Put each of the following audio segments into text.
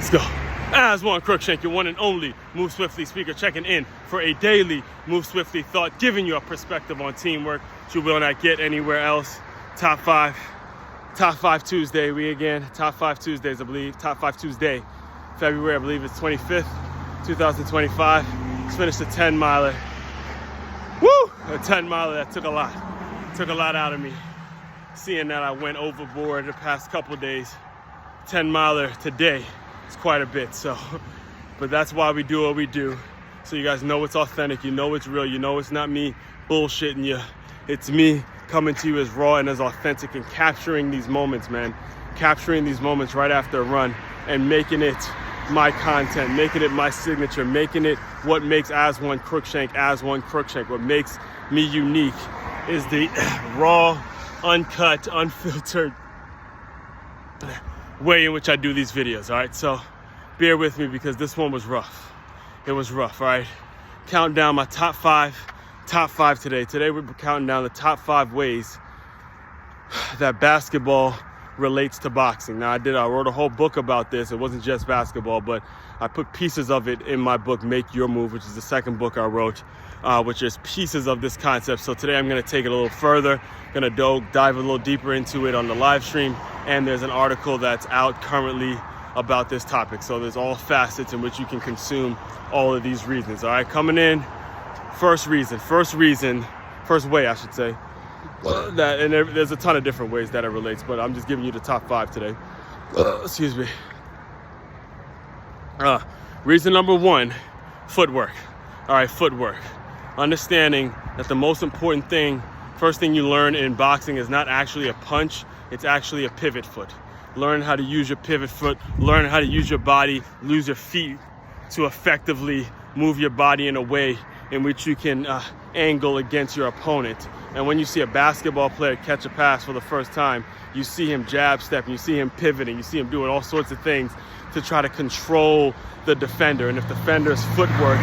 Let's go. As one Crookshank, your one and only Move Swiftly speaker, checking in for a daily Move Swiftly thought, giving you a perspective on teamwork that you will not get anywhere else. Top five Tuesday, top 5 Tuesdays, I believe. Top 5 Tuesday, February, I believe it's 25th, 2025. Just finished a 10 miler. Woo! A 10 miler that took a lot out of me. Seeing that I went overboard the past couple days. 10 miler today is quite a bit, so. But that's why we do what we do. So you guys know it's authentic, you know it's real, you know it's not me bullshitting you. It's me coming to you as raw and as authentic and capturing these moments, man. Capturing these moments right after a run and making it my content, making it my signature, making it what makes As One Crookshank. What makes me unique is the raw, uncut, unfiltered way in which I do these videos, all right? So bear with me because this one was rough. It was rough, all right? Counting down my top five today. Today we're counting down the top 5 ways that basketball relates to boxing. Now I wrote a whole book about this. It wasn't just basketball, but I put pieces of it in my book, Make Your Move, which is the second book I wrote, which is pieces of this concept. So today I'm gonna take it a little further, gonna dive a little deeper into it on the live stream, and there's an article that's out currently about this topic. So there's all facets in which you can consume all of these reasons, all right? Coming in, first way, I should say, that, and there's a ton of different ways that it relates, but I'm just giving you the top 5 today. Excuse me. Reason number 1, footwork. All right, footwork. Understanding that the most important thing, first thing you learn in boxing is not actually a punch, it's actually a pivot foot. Learn how to use your pivot foot, learn how to use your body, use your feet to effectively move your body in a way in which you can angle against your opponent. And when you see a basketball player catch a pass for the first time, you see him jab stepping, you see him pivoting, you see him doing all sorts of things to try to control the defender. And if the defender's footwork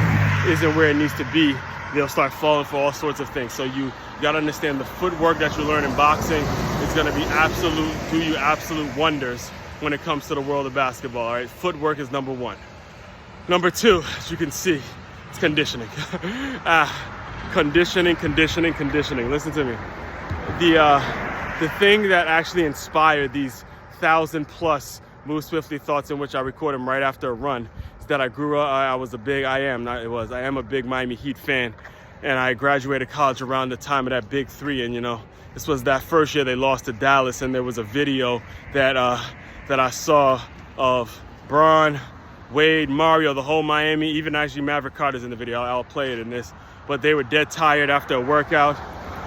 isn't where it needs to be, they'll start falling for all sorts of things. So you gotta understand the footwork that you learn in boxing is gonna be do you absolute wonders when it comes to the world of basketball, all right? Footwork is number 1. Number 2, as you can see, it's conditioning. Conditioning. Listen to me. The thing that actually inspired these 1,000+ Move Swiftly thoughts in which I record them right after a run is that I grew up, I am a big Miami Heat fan, and I graduated college around the time of that Big 3, and you know, this was that first year they lost to Dallas, and there was a video that I saw of Bron, Wade, Mario, the whole Miami, even actually Maverick Carter's in the video. I'll play it in this. But they were dead tired after a workout,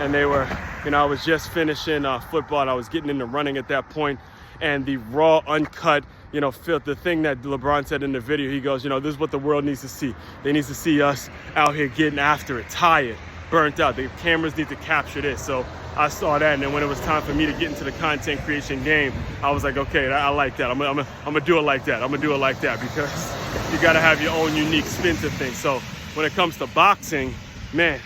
and they were, you know, I was just finishing football, and I was getting into running at that point, and the raw, uncut, you know, filth, the thing that LeBron said in the video, he goes, you know, this is what the world needs to see. They need to see us out here getting after it, tired, burnt out. The cameras need to capture this. So I saw that, and then when it was time for me to get into the content creation game, I was like, okay, I like that. I'm gonna do it like that. I'm gonna do it like that because you gotta have your own unique spin to things. So when it comes to boxing, man,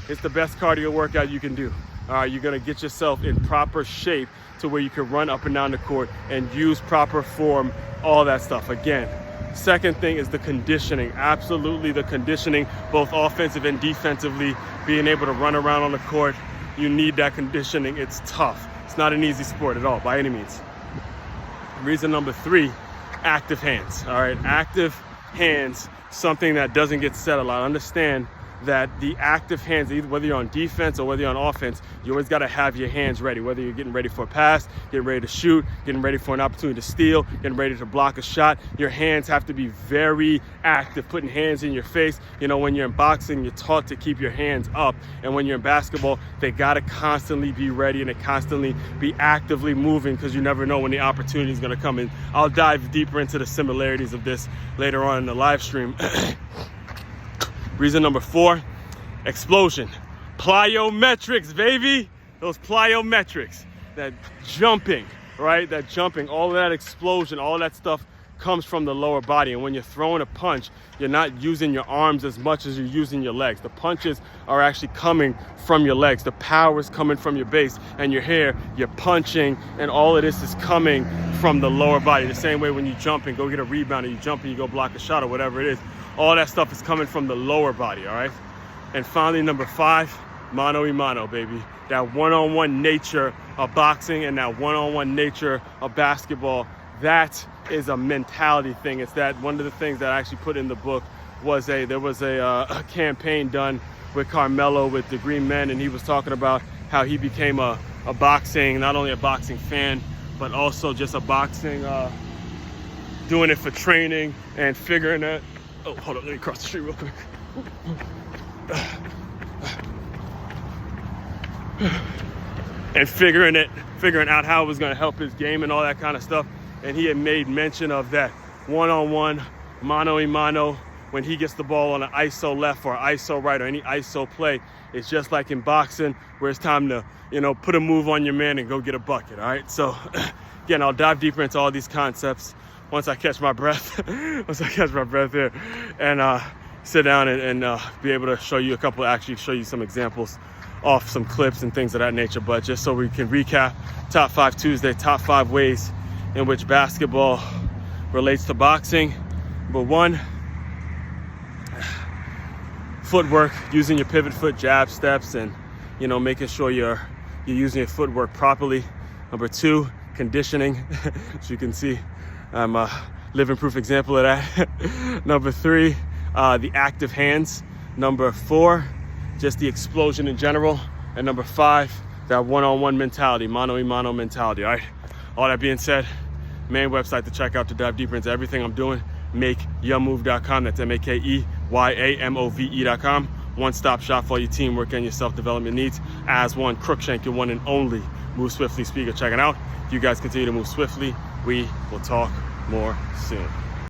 it's the best cardio workout you can do. All right, you're gonna get yourself in proper shape to where you can run up and down the court and use proper form, all that stuff. Again, second thing is the conditioning. Absolutely the conditioning, both offensive and defensively, being able to run around on the court. You need that conditioning. It's tough. It's not an easy sport at all, by any means. Reason number 3, active hands. All right, active hands, something that doesn't get said a lot. Understand that the active hands, either whether you're on defense or whether you're on offense, you always got to have your hands ready, whether you're getting ready for a pass, getting ready to shoot, getting ready for an opportunity to steal, getting ready to block a shot. Your hands have to be very active, putting hands in your face. You know, when you're in boxing, you're taught to keep your hands up, and when you're in basketball, they got to constantly be ready and to constantly be actively moving because you never know when the opportunity is going to come in. I'll dive deeper into the similarities of this later on in the live stream. Reason number 4, explosion. Plyometrics, baby. Those plyometrics, that jumping, right? That jumping, all of that explosion, all of that stuff comes from the lower body. And when you're throwing a punch, you're not using your arms as much as you're using your legs. The punches are actually coming from your legs. The power is coming from your base and your hair. You're punching, and all of this is coming from the lower body. The same way when you jump and go get a rebound, or you jump and you go block a shot, or whatever it is, all that stuff is coming from the lower body, all right? And finally, number 5, mano y mano, baby. That one-on-one nature of boxing and that one-on-one nature of basketball, that is a mentality thing. It's that one of the things that I actually put in the book was there was a campaign done with Carmelo with the Green Men, and he was talking about how he became a boxing, not only a boxing fan, but also just a boxing, doing it for training and figuring that, oh, hold on, let me cross the street real quick. And figuring out how it was going to help his game and all that kind of stuff. And he had made mention of that one-on-one, mano y mano, when he gets the ball on an ISO left or ISO right or any ISO play. It's just like in boxing, where it's time to, put a move on your man and go get a bucket, all right? So, again, I'll dive deeper into all these concepts once I catch my breath, here, and sit down and be able to show you show you some examples off some clips and things of that nature. But just so we can recap, Top 5 Tuesday, top 5 ways in which basketball relates to boxing. Number 1, footwork, using your pivot foot, jab steps, and making sure you're using your footwork properly. Number 2, conditioning. As you can see, I'm a living proof example of that. Number 3, the active hands. Number 4, just the explosion in general. And number 5, that one-on-one mentality, mano y mano mentality, all right? All that being said, main website to check out to dive deeper into everything I'm doing, makeyourmove.com. That's MakeYamove.com. One-stop shop for all your teamwork and your self-development needs. As one, Crookshank, your one and only Move Swiftly speaker. Check it out. If you guys continue to move swiftly, we will talk more soon.